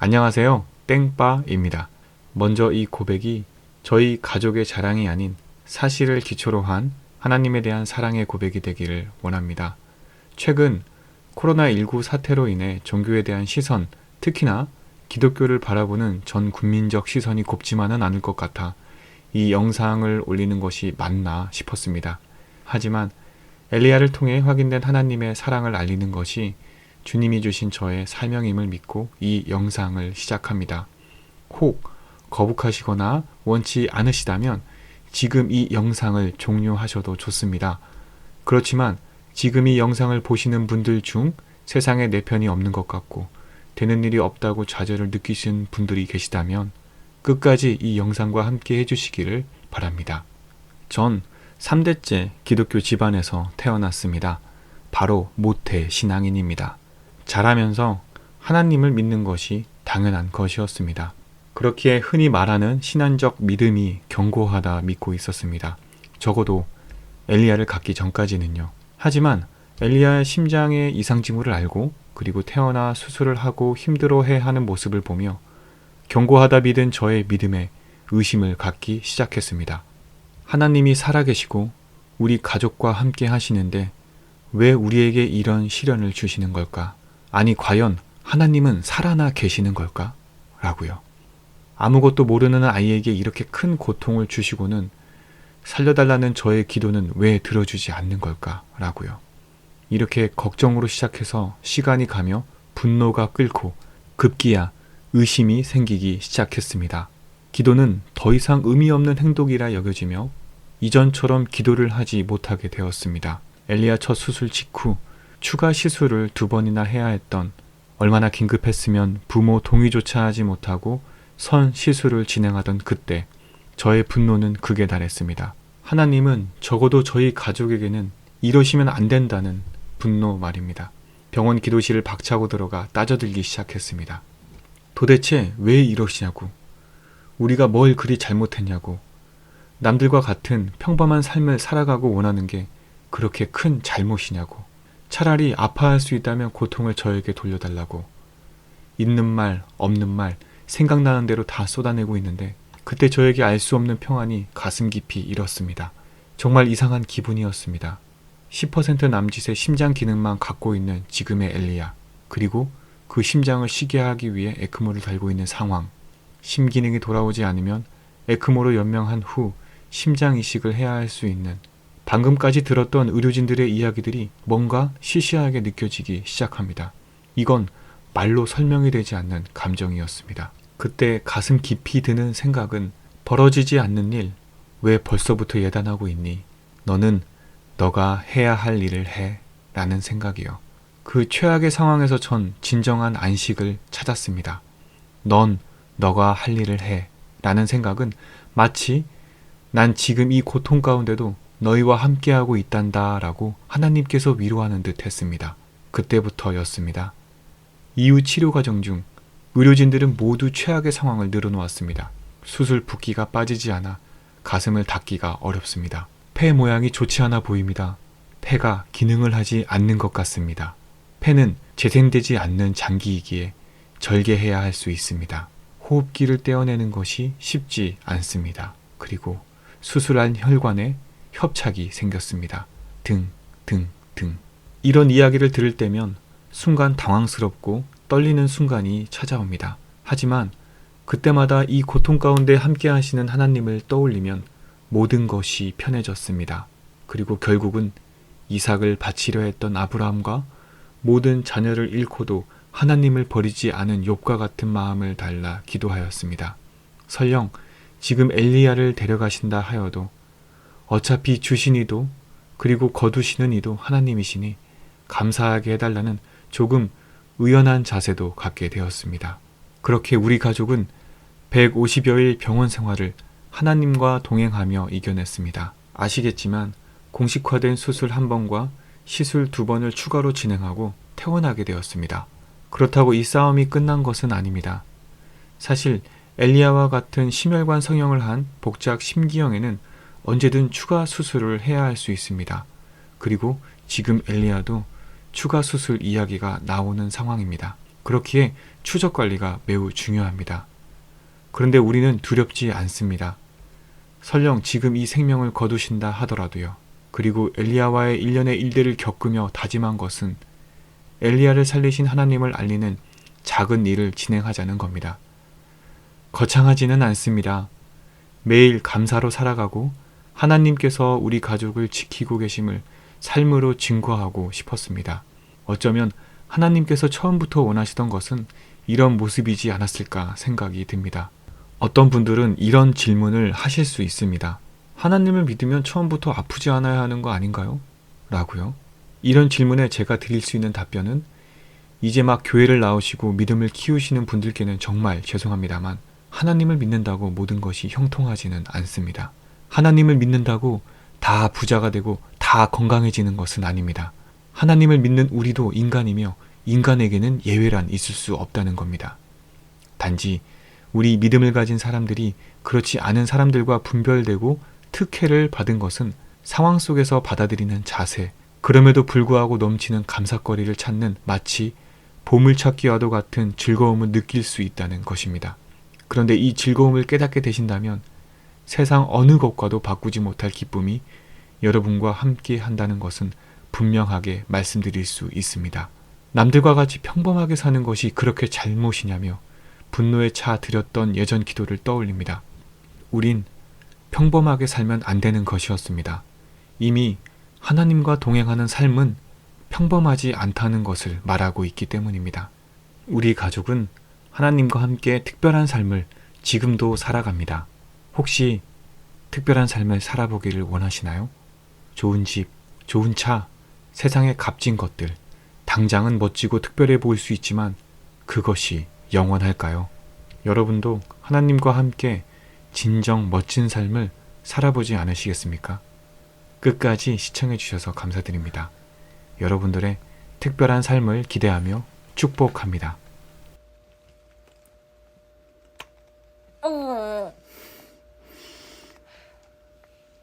안녕하세요. 땡빠입니다. 먼저 이 고백이 저희 가족의 자랑이 아닌 사실을 기초로 한 하나님에 대한 사랑의 고백이 되기를 원합니다. 최근 코로나19 사태로 인해 종교에 대한 시선, 특히나 기독교를 바라보는 전 국민적 시선이 곱지만은 않을 것 같아 이 영상을 올리는 것이 맞나 싶었습니다. 하지만 엘리야를 통해 확인된 하나님의 사랑을 알리는 것이 주님이 주신 저의 사명임을 믿고 이 영상을 시작합니다. 혹 거북하시거나 원치 않으시다면 지금 이 영상을 종료하셔도 좋습니다. 그렇지만 지금 이 영상을 보시는 분들 중 세상에 내 편이 없는 것 같고 되는 일이 없다고 좌절을 느끼신 분들이 계시다면 끝까지 이 영상과 함께 해주시기를 바랍니다. 전 3대째 기독교 집안에서 태어났습니다. 바로 모태 신앙인입니다. 자라면서 하나님을 믿는 것이 당연한 것이었습니다. 그렇기에 흔히 말하는 신앙적 믿음이 견고하다 믿고 있었습니다. 적어도 엘리야를 갖기 전까지는요. 하지만 엘리야의 심장의 이상 징후를 알고 그리고 태어나 수술을 하고 힘들어해하는 모습을 보며 견고하다 믿은 저의 믿음에 의심을 갖기 시작했습니다. 하나님이 살아계시고 우리 가족과 함께 하시는데 왜 우리에게 이런 시련을 주시는 걸까? 아니 과연 하나님은 살아나 계시는 걸까? 라고요. 아무것도 모르는 아이에게 이렇게 큰 고통을 주시고는 살려달라는 저의 기도는 왜 들어주지 않는 걸까? 라고요. 이렇게 걱정으로 시작해서 시간이 가며 분노가 끓고 급기야 의심이 생기기 시작했습니다. 기도는 더 이상 의미 없는 행동이라 여겨지며 이전처럼 기도를 하지 못하게 되었습니다. 엘리야 첫 수술 직후 추가 시술을 2번이나 해야 했던 얼마나 긴급했으면 부모 동의조차 하지 못하고 선 시술을 진행하던 그때 저의 분노는 극에 달했습니다. 하나님은 적어도 저희 가족에게는 이러시면 안 된다는 분노 말입니다. 병원 기도실을 박차고 들어가 따져들기 시작했습니다. 도대체 왜 이러시냐고, 우리가 뭘 그리 잘못했냐고, 남들과 같은 평범한 삶을 살아가고 원하는 게 그렇게 큰 잘못이냐고, 차라리 아파할 수 있다면 고통을 저에게 돌려달라고, 있는 말 없는 말 생각나는 대로 다 쏟아내고 있는데 그때 저에게 알 수 없는 평안이 가슴 깊이 일었습니다. 정말 이상한 기분이었습니다. 10% 남짓의 심장 기능만 갖고 있는 지금의 엘리야, 그리고 그 심장을 쉬게 하기 위해 에크모를 달고 있는 상황, 심기능이 돌아오지 않으면 에크모로 연명한 후 심장 이식을 해야 할 수 있는, 방금까지 들었던 의료진들의 이야기들이 뭔가 시시하게 느껴지기 시작합니다. 이건 말로 설명이 되지 않는 감정이었습니다. 그때 가슴 깊이 드는 생각은 벌어지지 않는 일, 왜 벌써부터 예단하고 있니? 너는 너가 해야 할 일을 해 라는 생각이요. 그 최악의 상황에서 전 진정한 안식을 찾았습니다. 넌 너가 할 일을 해 라는 생각은 마치 난 지금 이 고통 가운데도 너희와 함께하고 있단다 라고 하나님께서 위로하는 듯 했습니다. 그때부터였습니다. 이후 치료 과정 중 의료진들은 모두 최악의 상황을 늘어놓았습니다. 수술 붓기가 빠지지 않아 가슴을 닫기가 어렵습니다. 폐 모양이 좋지 않아 보입니다. 폐가 기능을 하지 않는 것 같습니다. 폐는 재생되지 않는 장기이기에 절개해야 할 수 있습니다. 호흡기를 떼어내는 것이 쉽지 않습니다. 그리고 수술한 혈관에 협착이 생겼습니다. 등. 이런 이야기를 들을 때면 순간 당황스럽고 떨리는 순간이 찾아옵니다. 하지만 그때마다 이 고통 가운데 함께 하시는 하나님을 떠올리면 모든 것이 편해졌습니다. 그리고 결국은 이삭을 바치려 했던 아브라함과 모든 자녀를 잃고도 하나님을 버리지 않은 욥과 같은 마음을 달라 기도하였습니다. 설령 지금 엘리야를 데려가신다 하여도 어차피 주신 이도 그리고 거두시는 이도 하나님이시니 감사하게 해달라는 조금 의연한 자세도 갖게 되었습니다. 그렇게 우리 가족은 150여일 병원 생활을 하나님과 동행하며 이겨냈습니다. 아시겠지만 공식화된 수술 1번과 시술 2번을 추가로 진행하고 퇴원하게 되었습니다. 그렇다고 이 싸움이 끝난 것은 아닙니다. 사실 엘리야와 같은 심혈관 성형을 한 복작 심기형에는 언제든 추가 수술을 해야 할 수 있습니다. 그리고 지금 엘리야도 추가 수술 이야기가 나오는 상황입니다. 그렇기에 추적 관리가 매우 중요합니다. 그런데 우리는 두렵지 않습니다. 설령 지금 이 생명을 거두신다 하더라도요. 그리고 엘리야와의 일련의 일들을 겪으며 다짐한 것은 엘리야를 살리신 하나님을 알리는 작은 일을 진행하자는 겁니다. 거창하지는 않습니다. 매일 감사로 살아가고 하나님께서 우리 가족을 지키고 계심을 삶으로 증거하고 싶었습니다. 어쩌면 하나님께서 처음부터 원하시던 것은 이런 모습이지 않았을까 생각이 듭니다. 어떤 분들은 이런 질문을 하실 수 있습니다. 하나님을 믿으면 처음부터 아프지 않아야 하는 거 아닌가요? 라고요. 이런 질문에 제가 드릴 수 있는 답변은 이제 막 교회를 나오시고 믿음을 키우시는 분들께는 정말 죄송합니다만 하나님을 믿는다고 모든 것이 형통하지는 않습니다. 하나님을 믿는다고 다 부자가 되고 다 건강해지는 것은 아닙니다. 하나님을 믿는 우리도 인간이며 인간에게는 예외란 있을 수 없다는 겁니다. 단지 우리 믿음을 가진 사람들이 그렇지 않은 사람들과 분별되고 특혜를 받은 것은 상황 속에서 받아들이는 자세, 그럼에도 불구하고 넘치는 감사거리를 찾는 마치 보물찾기와도 같은 즐거움을 느낄 수 있다는 것입니다. 그런데 이 즐거움을 깨닫게 되신다면 세상 어느 것과도 바꾸지 못할 기쁨이 여러분과 함께 한다는 것은 분명하게 말씀드릴 수 있습니다. 남들과 같이 평범하게 사는 것이 그렇게 잘못이냐며 분노에 차 드렸던 예전 기도를 떠올립니다. 우린 평범하게 살면 안 되는 것이었습니다. 이미 하나님과 동행하는 삶은 평범하지 않다는 것을 말하고 있기 때문입니다. 우리 가족은 하나님과 함께 특별한 삶을 지금도 살아갑니다. 혹시 특별한 삶을 살아보기를 원하시나요? 좋은 집, 좋은 차, 세상의 값진 것들, 당장은 멋지고 특별해 보일 수 있지만 그것이 영원할까요? 여러분도 하나님과 함께 진정 멋진 삶을 살아보지 않으시겠습니까? 끝까지 시청해 주셔서 감사드립니다. 여러분들의 특별한 삶을 기대하며 축복합니다.